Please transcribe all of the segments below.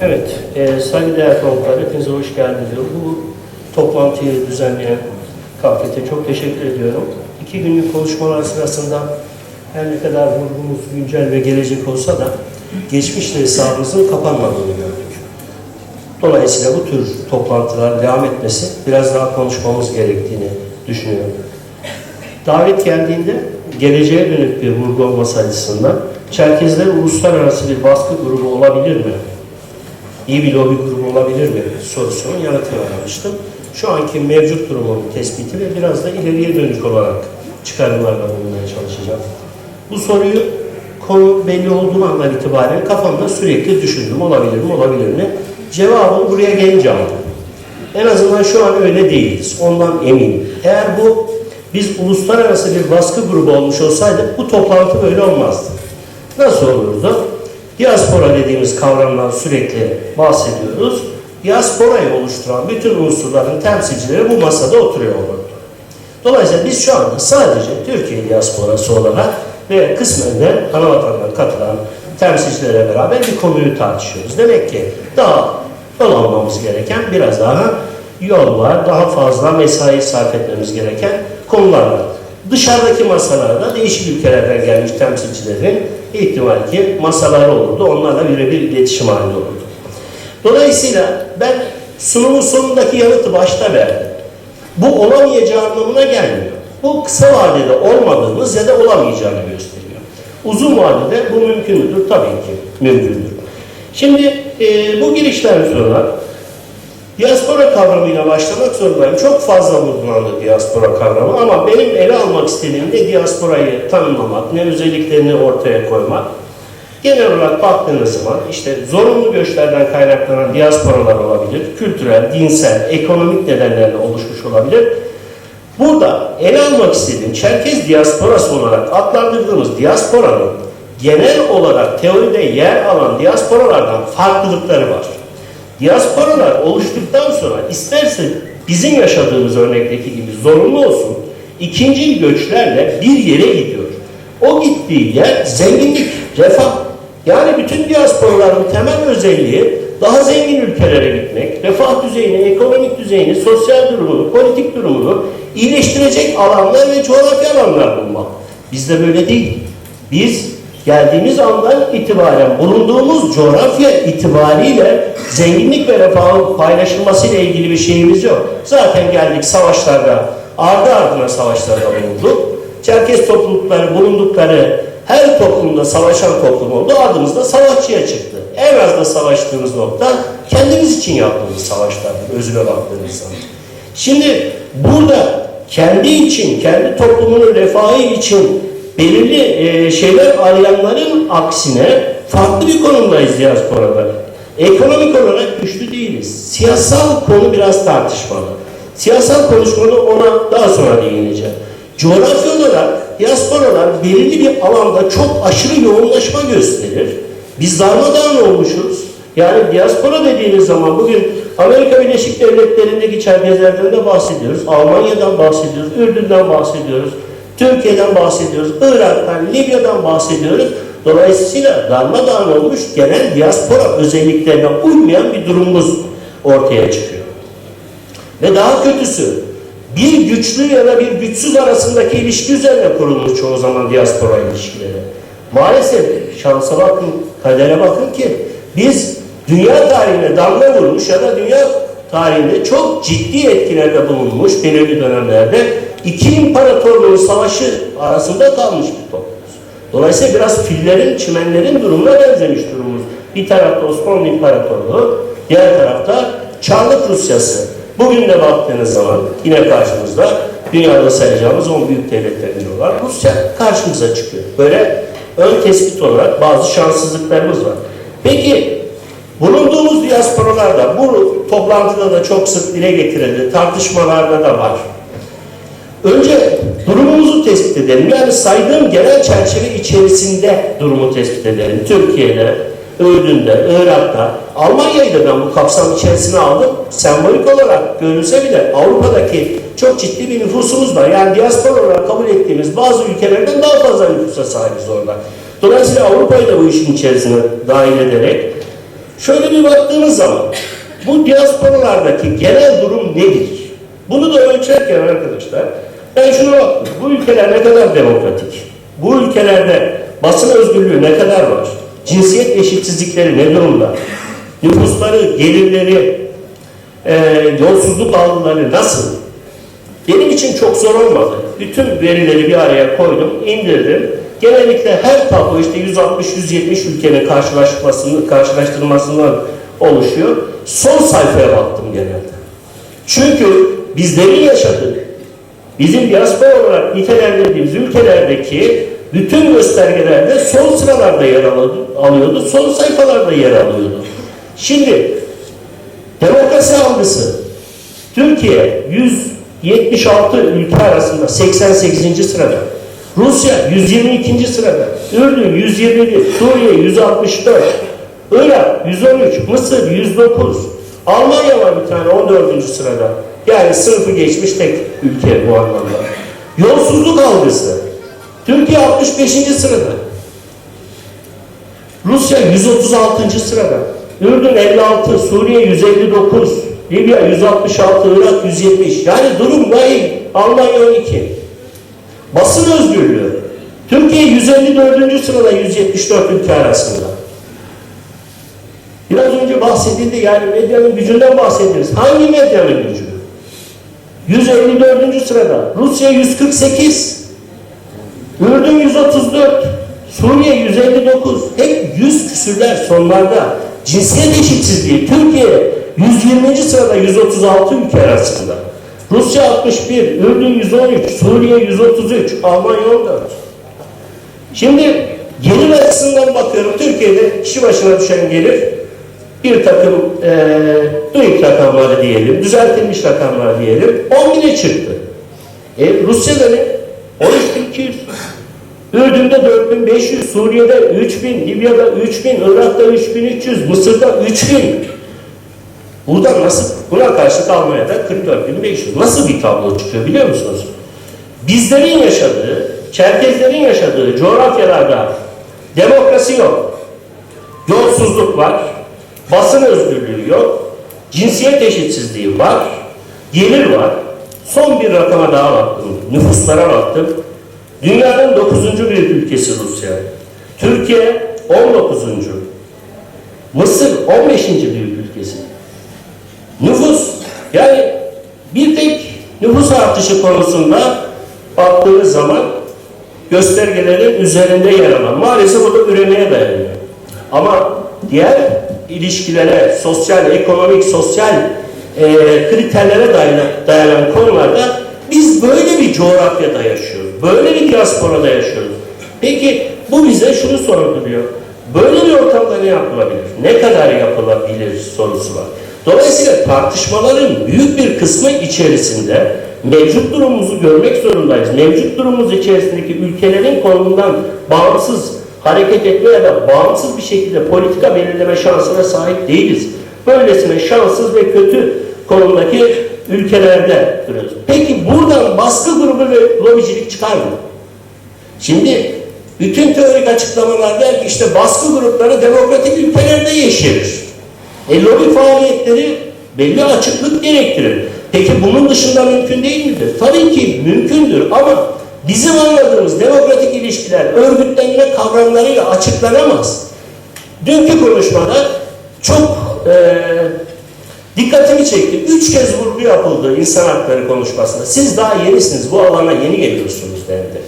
Evet, saygıdeğer konuklar, hepinize hoş geldiniz. Bu toplantıyı düzenleyen KAFET'e çok teşekkür ediyorum. 2 günlük konuşmalar sırasında her ne kadar vurgumuz güncel ve gelecek olsa da geçmişle hesabımızın kapanmadığını gördük. Dolayısıyla bu tür toplantılar devam etmesi biraz daha konuşmamız gerektiğini düşünüyorum. Davet geldiğinde geleceğe dönük bir vurgu olması açısından Çerkezler uluslararası bir baskı grubu olabilir mi? İyi bir lobi grubu olabilir mi? Sorusunun yanıtını aramıştım. Şu anki mevcut durumun tespiti ve biraz da ileriye dönük olarak çıkarımlarla bulunmaya çalışacağım. Bu soruyu konu belli olduğu andan itibaren kafamda sürekli düşündüm. Olabilir mi, olabilir mi? Cevabım buraya gelince aldım. En azından şu an öyle değiliz. Ondan eminim. Eğer biz uluslararası bir baskı grubu olmuş olsaydık bu toplantı böyle olmazdı. Nasıl olurdu? Diaspora dediğimiz kavramdan sürekli bahsediyoruz. Diasporayı oluşturan bütün unsurların temsilcileri bu masada oturuyor olurdu. Dolayısıyla biz şu anda sadece Türkiye diasporası olarak ve kısmen de anavatandan katılan temsilcilere beraber bir konuyu tartışıyoruz. Demek ki daha yol almamız gereken biraz daha yol var. Daha fazla mesai sarf etmemiz gereken konular var. Dışarıdaki masalarda değişik ülkelerden gelmiş temsilcilerin ihtimal ki masaları olurdu. Onlarla birebir iletişim halinde olurdu. Dolayısıyla ben sunumun sonundaki yanıtı başta verdim. Bu olamayacağı anlamına gelmiyor. Bu kısa vadede olmadığımız ya da olamayacağını gösteriyor. Uzun vadede bu mümkün müdür? Tabii ki mümkündür. Şimdi bu girişten sonra diaspora kavramıyla başlamak zorundayım. Çok fazla vurgulandı diaspora kavramı ama benim ele almak istediğim ne diasporayı tanımlamak, ne özelliklerini ortaya koymak. Genel olarak baktığınız zaman işte zorunlu göçlerden kaynaklanan diasporalar olabilir, kültürel, dinsel, ekonomik nedenlerle oluşmuş olabilir. Burada ele almak istediğim Çerkez diasporası olarak adlandırdığımız diasporanın genel olarak teoride yer alan diasporalardan farklılıkları var. Diasporalar oluştuktan sonra isterse bizim yaşadığımız örnekteki gibi zorunlu olsun, ikinci göçlerle bir yere gidiyor. O gittiği yer zenginlik, refah. Yani bütün diasporaların temel özelliği daha zengin ülkelere gitmek, refah düzeyini, ekonomik düzeyini, sosyal durumunu, politik durumunu iyileştirecek alanlar ve coğrafi alanlar bulmak. Bizde böyle değil. Biz geldiğimiz andan itibaren bulunduğumuz coğrafya itibariyle zenginlik ve refahın paylaşılmasıyla ilgili bir şeyimiz yok. Zaten geldik savaşlarda, ardı ardına savaşlarda bulunduk. Çerkez toplulukları bulundukları her toplumda savaşan toplum oldu. Adımız da savaşçıya çıktı. En az da savaştığımız nokta kendimiz için yaptığımız savaşlardır özüne baktığımız zaman. Şimdi burada kendi için, kendi toplumunun refahı için belirli şeyler arayanların aksine farklı bir konumdayız diasporada. Ekonomik olarak güçlü değiliz. Siyasal konu biraz tartışmalı. Siyasal konuşmada ona daha sonra değineceğim. Coğrafi olarak diasporalar belirli bir alanda çok aşırı yoğunlaşma gösterir. Biz darmadağın olmuşuz. Yani diaspora dediğimiz zaman bugün Amerika Birleşik Devletleri'ndeki Çerkezlerden de bahsediyoruz. Almanya'dan bahsediyoruz. Ürdün'den bahsediyoruz. Türkiye'den bahsediyoruz. Irak'tan, Libya'dan bahsediyoruz. Dolayısıyla darmadağın olmuş genel diaspora özelliklerine uymayan bir durumumuz ortaya çıkıyor. Ve daha kötüsü bir güçlü ya da bir güçsüz arasındaki ilişki üzerine kurulmuş çoğu zaman diaspora ilişkileri. Maalesef şansa bakın, kadere bakın ki biz dünya tarihine damga vurmuş ya da dünya tarihinde çok ciddi etkilerde bulunmuş belirli dönemlerde iki imparatorluğun savaşı arasında kalmış bir toplumuz. Dolayısıyla biraz fillerin, çimenlerin durumuna benzemiş durumumuz. Bir tarafta Osmanlı İmparatorluğu, diğer tarafta Çarlık Rusyası. Bugün de baktığınız zaman yine karşımızda dünyada sayacağımız 10 büyük devletlerden olan Rusya karşımıza çıkıyor. Böyle ön tespit olarak bazı şanssızlıklarımız var. Peki bulunduğumuz diasporalarda bu toplantıda da çok sık dile getirildi, tartışmalarda da var. Önce durumumuzu tespit edelim. Yani saydığım genel çerçeve içerisinde durumu tespit edelim. Türkiye'de, Ürdün'de, Irak'ta, Almanya'yı da ben bu kapsam içerisine aldım. Sembolik olarak görülse bile Avrupa'daki çok ciddi bir nüfusumuz var. Yani diaspora olarak kabul ettiğimiz bazı ülkelerden daha fazla nüfusa sahibiz orada. Dolayısıyla Avrupa'yı da bu işin içerisine dahil ederek Şöyle bir baktığımız zaman bu diasporalardaki genel durum nedir? Bunu da ölçerken arkadaşlar ben şuna baktım. Bu ülkeler ne kadar demokratik? Bu ülkelerde basın özgürlüğü ne kadar var? Cinsiyet eşitsizlikleri ne durumda? Nüfusları, gelirleri, yolsuzluk algıları nasıl? Benim için çok zor olmadı. Bütün verileri bir araya koydum, indirdim. Genellikle her tablo işte 160-170 ülkenin karşılaştırmasından oluşuyor. Son sayfaya baktım genelde. Çünkü bizlerin yaşadığı, bizim diaspora olarak nitelendirdiğimiz ülkelerdeki bütün göstergelerde son sıralarda yer alıyordu, son sayfalarda yer alıyordu. Şimdi demokrasi algısı Türkiye 176 ülke arasında 88. sırada, Rusya 122. sırada, Ürdün 121, Suriye 164, Irak 113, Mısır 109, Almanya var bir tane 14. sırada. Yani sınıfı geçmiş tek ülke bu anlamda. Yolsuzluk algısı Türkiye 65. sırada, Rusya 136. sırada, Ürdün 56, Suriye 159, Libya 166, Irak 170. Yani durum vahim. Almanya 12. Basın özgürlüğü Türkiye 154. sırada 174 ülke arasında. Biraz önce bahsedildi, yani medyanın gücünden bahsederiz. Hangi medyanın gücü? 154. sırada. Rusya 148. Ürdün 134. Suriye 159. Hep 100 küsürler sonlarda. Cinsiyet eşitsizliği Türkiye 120. sırada 136 ülke arasında. Rusya 61, Ürdün 113, Suriye 133, Almanya 14. Şimdi gelir açısından bakıyorum. Türkiye'de kişi başına düşen gelir bir takım TÜİK rakamları diyelim, düzeltilmiş rakamlar diyelim, 10.000'e çıktı. Rusya'da ne? 13.200. Ürdün'de 4.500, Suriye'de 3.000, Libya'da 3.000, Irak'ta 3.300, Mısır'da 3.000. Buradan nasıl? Buna karşılık Almanya'da 44.500. Nasıl bir tablo çıkıyor biliyor musunuz? Bizlerin yaşadığı, Çerkezlerin yaşadığı coğrafyalarda demokrasi yok. Yolsuzluk var. Basın özgürlüğü yok. Cinsiyet eşitsizliği var. Gelir var. Son bir rakama daha baktım. Nüfuslara baktım. Dünyanın 9. büyük ülkesi Rusya. Türkiye 19. Mısır 15. büyük ülkesi. Nüfus, yani bir tek nüfus artışı konusunda baktığınız zaman göstergelerin üzerinde yer alan. Maalesef o da üremeye dayanıyor. Ama diğer ilişkilere, sosyal, ekonomik, sosyal kriterlere dayanan konularda biz böyle bir coğrafyada yaşıyoruz. Böyle bir diasporada yaşıyoruz. Peki bu bize şunu sorduruyor. Böyle bir ortamda ne yapılabilir? Ne kadar yapılabilir sorusu var. Dolayısıyla tartışmaların büyük bir kısmı içerisinde mevcut durumumuzu görmek zorundayız. Mevcut durumumuz içerisindeki ülkelerin konumundan bağımsız hareket etme ya da bağımsız bir şekilde politika belirleme şansına sahip değiliz. Böylesine şanssız ve kötü konumdaki ülkelerde duruyoruz. Peki buradan baskı grubu ve lobicilik çıkar mı? Şimdi bütün teorik açıklamalar der ki işte baskı grupları demokratik ülkelerde yeşerir. Lobi faaliyetleri belli açıklık gerektirir. Peki bunun dışında mümkün değil midir? Tabii ki mümkündür ama bizim anladığımız demokratik ilişkiler örgütlenme kavramlarıyla açıklanamaz. Dünkü konuşmada çok dikkatimi çekti. 3 kez vurgu yapıldı insan hakları konuşmasında. Siz daha yenisiniz, bu alana yeni geliyorsunuz dendi.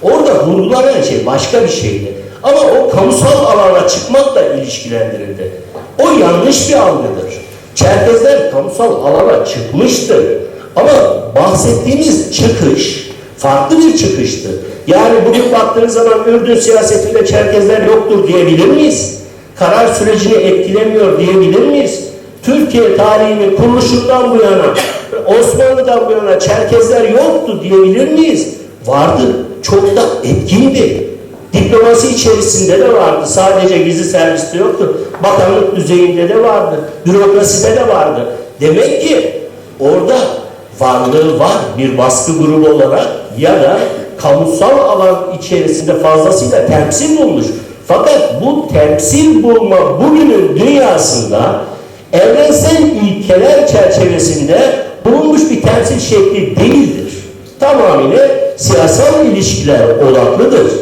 Orada vurgulanan şey başka bir şeydi. Ama o kamusal alana çıkmakla ilişkilendirildi. O yanlış bir algıdır. Çerkezler kamusal alana çıkmıştır. Ama bahsettiğimiz çıkış farklı bir çıkıştı. Yani bugün baktığınız zaman Ürdün siyasetinde Çerkezler yoktur diyebilir miyiz? Karar sürecini etkilemiyor diyebilir miyiz? Türkiye tarihinin kuruluşundan bu yana, Osmanlı'dan bu yana Çerkezler yoktu diyebilir miyiz? Vardı. Çok da etkindi. Diplomasi içerisinde de vardı. Sadece gizli serviste yoktu. Bakanlık düzeyinde de vardı. Bürokraside de vardı. Demek ki orada varlığı var bir baskı grubu olarak ya da kamusal alan içerisinde fazlasıyla temsil olmuş. Fakat bu temsil bulma bugünün dünyasında evrensel ilkeler çerçevesinde bulunmuş bir temsil şekli değildir. Tamamıyla siyasal ilişkiler odaklıdır.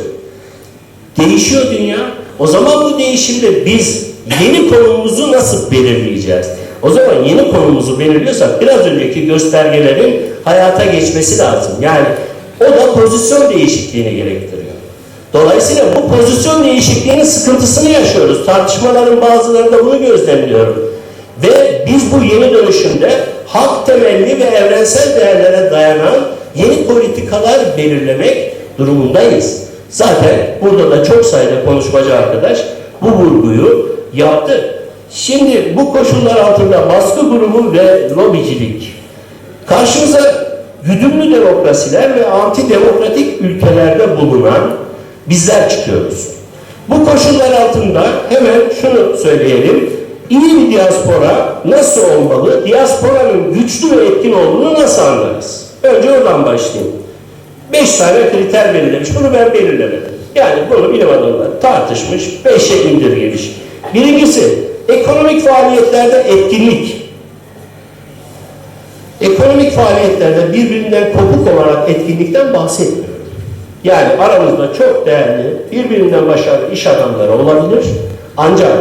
Değişiyor dünya. O zaman bu değişimde biz yeni konumumuzu nasıl belirleyeceğiz? O zaman yeni konumumuzu belirliyorsak biraz önceki göstergelerin hayata geçmesi lazım. Yani o da pozisyon değişikliğini gerektiriyor. Dolayısıyla bu pozisyon değişikliğinin sıkıntısını yaşıyoruz. Tartışmaların bazılarında bunu gözlemliyorum. Ve biz bu yeni dönüşümde hak temelli ve evrensel değerlere dayanan yeni politikalar belirlemek durumundayız. Zaten burada da çok sayıda konuşmacı arkadaş bu vurguyu yaptı. Şimdi bu koşullar altında baskı grubu ve lobicilik. Karşımıza güdümlü demokrasiler ve antidemokratik ülkelerde bulunan bizler çıkıyoruz. Bu koşullar altında hemen şunu söyleyelim. İyi bir diaspora nasıl olmalı? Diasporanın güçlü ve etkin olduğunu nasıl anlarız? Önce oradan başlayayım. 5 tane kriter belirlemiş. Bunu ben belirlemedim. Yani bunu bilim adamları tartışmış, 5'e indirgemiş. Birincisi, ekonomik faaliyetlerde etkinlik. Ekonomik faaliyetlerde birbirinden kopuk olarak etkinlikten bahsetmiyorum. Yani aramızda çok değerli, birbirinden başarılı iş adamları olabilir. Ancak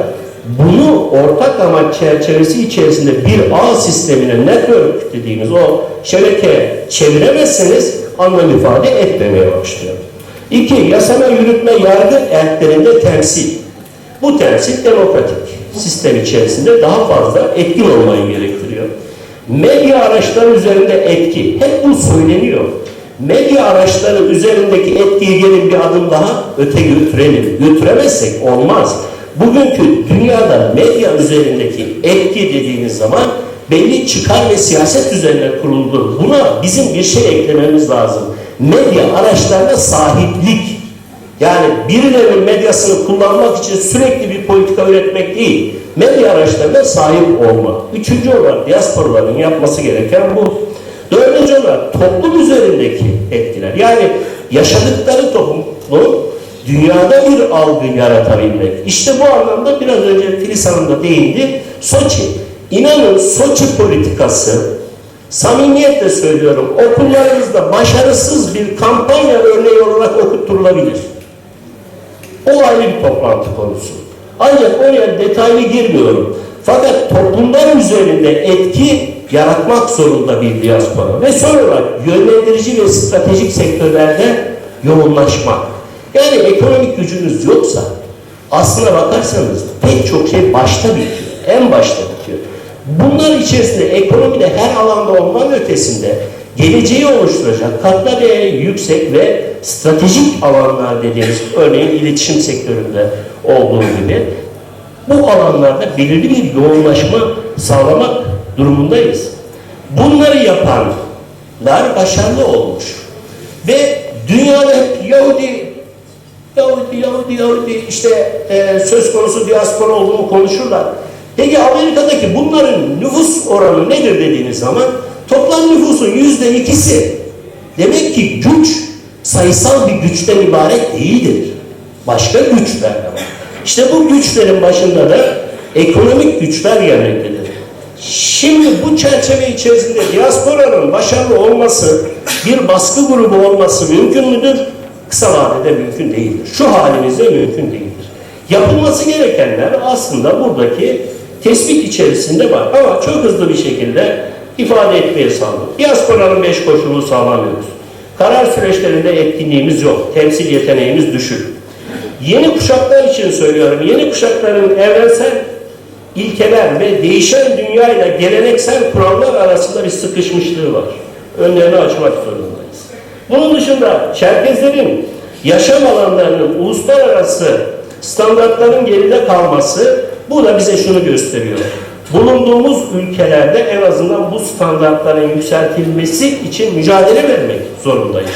bunu ortak amaç çerçevesi içerisinde bir ağ sistemine, network dediğimiz o şebekeye çeviremezseniz anlam ifade etmemeye başlıyor. 2. Yasama, yürütme, yargı erklerinde temsil. Bu temsil demokratik sistem içerisinde daha fazla etkin olmayı gerektiriyor. Medya araçları üzerinde etki. Hep bu söyleniyor. Medya araçları üzerindeki etkiyi gelin bir adım daha öte götürelim. Götüremezsek olmaz. Bugünkü dünyada medya üzerindeki etki dediğiniz zaman belli çıkar ve siyaset üzerine kuruldu. Buna bizim bir şey eklememiz lazım. Medya araçlarına sahiplik. Yani birilerinin medyasını kullanmak için sürekli bir politika üretmek değil. Medya araçlarına sahip olma. Üçüncü olarak diasporaların yapması gereken bu. Dördüncü olarak toplum üzerindeki etkiler. Yani yaşadıkları toplum dünyada bir algı yaratabilmek. İşte bu anlamda biraz önce Filiz Hanım da değindi. Soçi. İnanın Soçi politikası, samimiyetle söylüyorum, okullarımızda başarısız bir kampanya örneği olarak okutturulabilir. O ayrı bir toplantı konusu. Ancak oraya detaylı girmiyorum. Fakat toplumlar üzerinde etki yaratmak zorunda bir diaspora. Ve son olarak yönlendirici ve stratejik sektörlerde yoğunlaşmak. Yani ekonomik gücünüz yoksa aslına bakarsanız pek çok şey başta bitiyor. En başta bitiyor. Bunlar içerisinde ekonomide her alanda olmanın ötesinde geleceği oluşturacak katma değeri yüksek ve stratejik alanlar dediğimiz, örneğin iletişim sektöründe olduğu gibi bu alanlarda belirli bir yoğunlaşma sağlamak durumundayız. Bunları yapanlar başarılı olmuş. Ve dünyada hep Yahudi işte söz konusu diaspora olduğunu konuşurlar. Peki Amerika'daki bunların nüfus oranı nedir dediğiniz zaman toplam nüfusun %2'si. Demek ki güç sayısal bir güçten ibaret değildir. Başka güçler de var. İşte bu güçlerin başında da ekonomik güçler gelmektedir. Şimdi bu çerçeve içerisinde diasporanın başarılı olması, bir baskı grubu olması mümkün müdür? Kısa vadede mümkün değildir. Şu halimizde mümkün değildir. Yapılması gerekenler aslında buradaki tespit içerisinde var. Ama çok hızlı bir şekilde ifade etmeye sağladık. Diasporanın 5 koşulunu sağlamıyoruz. Karar süreçlerinde etkinliğimiz yok. Temsil yeteneğimiz düşük. Yeni kuşaklar için söylüyorum. Yeni kuşakların evrensel ilkeler ve değişen dünyayla geleneksel kurallar arasında bir sıkışmışlığı var. Önlerini açmak zorundayız. Bunun dışında Çerkezlerin yaşam alanlarının uluslararası standartların geride kalması, bu da bize şunu gösteriyor. Bulunduğumuz ülkelerde en azından bu standartların yükseltilmesi için mücadele vermek zorundayız.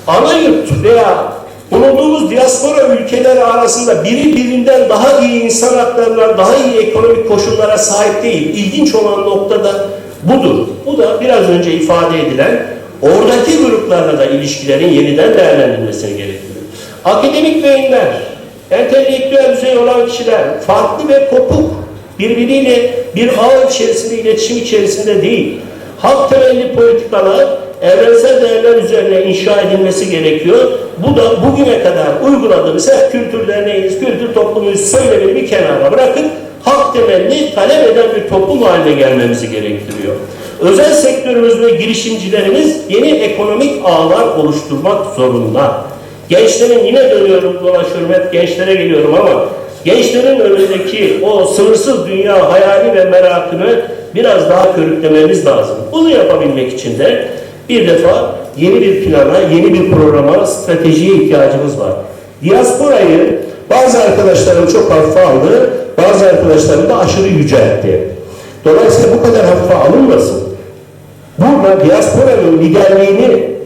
Ana yurt veya bulunduğumuz diaspora ülkeleri arasında biri birinden daha iyi insan haklarına, daha iyi ekonomik koşullara sahip değil. İlginç olan nokta da budur. Bu da biraz önce ifade edilen oradaki gruplarla da ilişkilerin yeniden değerlendirilmesini gerektiriyor. Akademik beyinler, entelektüel düzey olan kişiler farklı ve kopuk, birbiriyle bir ağ içerisinde, iletişim içerisinde değil. Halk temelli politikalar evrensel değerler üzerine inşa edilmesi gerekiyor. Bu da bugüne kadar uyguladığımız hep kültür derneğiyiz, kültür toplumuyuz söylemini bir kenara bırakıp halk temelli talep eden bir toplum haline gelmemizi gerektiriyor. Özel sektörümüz ve girişimcilerimiz yeni ekonomik ağlar oluşturmak zorunda. Gençlerin, yine dönüyorum dolaşıyorum, hep gençlere geliyorum ama gençlerin önündeki o sınırsız dünya hayali ve merakını biraz daha körüklememiz lazım. Bunu yapabilmek için de bir defa yeni bir plana, yeni bir programa, stratejiye ihtiyacımız var. Diasporayı bazı arkadaşlarım çok hafife aldı, bazı arkadaşlarım da aşırı yüceltti. Dolayısıyla bu kadar hafife alınmasın. Burada diasporanın liderliğini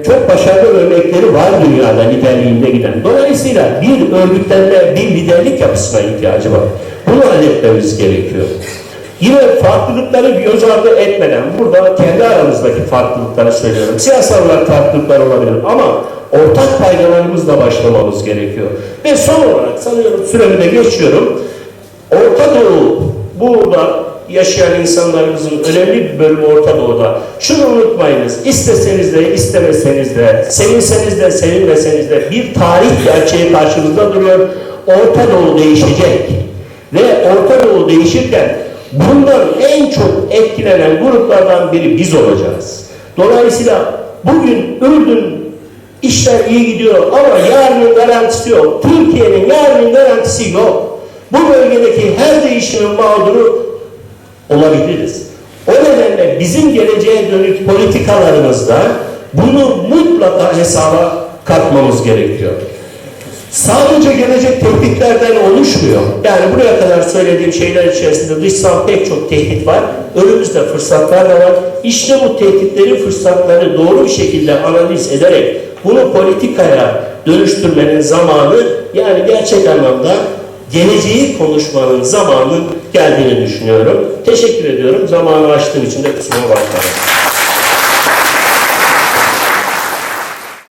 çok başarılı örnekleri var dünyada liderliğinde giden. Dolayısıyla bir örgütlenme, bir liderlik yapısına ihtiyacı var. Bunu halletmemiz gerekiyor. Yine farklılıkları göz ardı etmeden, burada kendi aramızdaki farklılıkları söylüyorum. Siyasal olarak farklılıklar olabilir ama ortak paydalarımızla başlamamız gerekiyor. Ve son olarak sanıyorum süremi de geçiyorum. Orta Doğu, burada yaşayan insanlarımızın önemli bir bölümü Orta Doğu'da. Şunu unutmayınız, isteseniz de istemeseniz de, sevinseniz de sevinmeseniz de bir tarih gerçeği karşımızda duruyor. Orta Doğu değişecek. Ve Orta Doğu değişirken bundan en çok etkilenen gruplardan biri biz olacağız. Dolayısıyla bugün Ürdün işler iyi gidiyor ama yarının garantisi yok. Türkiye'nin yarının garantisi yok. Bu bölgedeki her değişimin mağduru olabiliriz. O nedenle bizim geleceğe dönük politikalarımızda bunu mutlaka hesaba katmamız gerekiyor. Sadece gelecek tehditlerden oluşmuyor. Yani buraya kadar söylediğim şeyler içerisinde dışsal pek çok tehdit var. Önümüzde fırsatlar da var. İşte bu tehditleri, fırsatları doğru bir şekilde analiz ederek bunu politikaya dönüştürmenin zamanı, yani gerçek anlamda geleceği konuşmanın zamanının geldiğini düşünüyorum. Teşekkür ediyorum. Zamanı açtığım için de kusuruma bakmayın.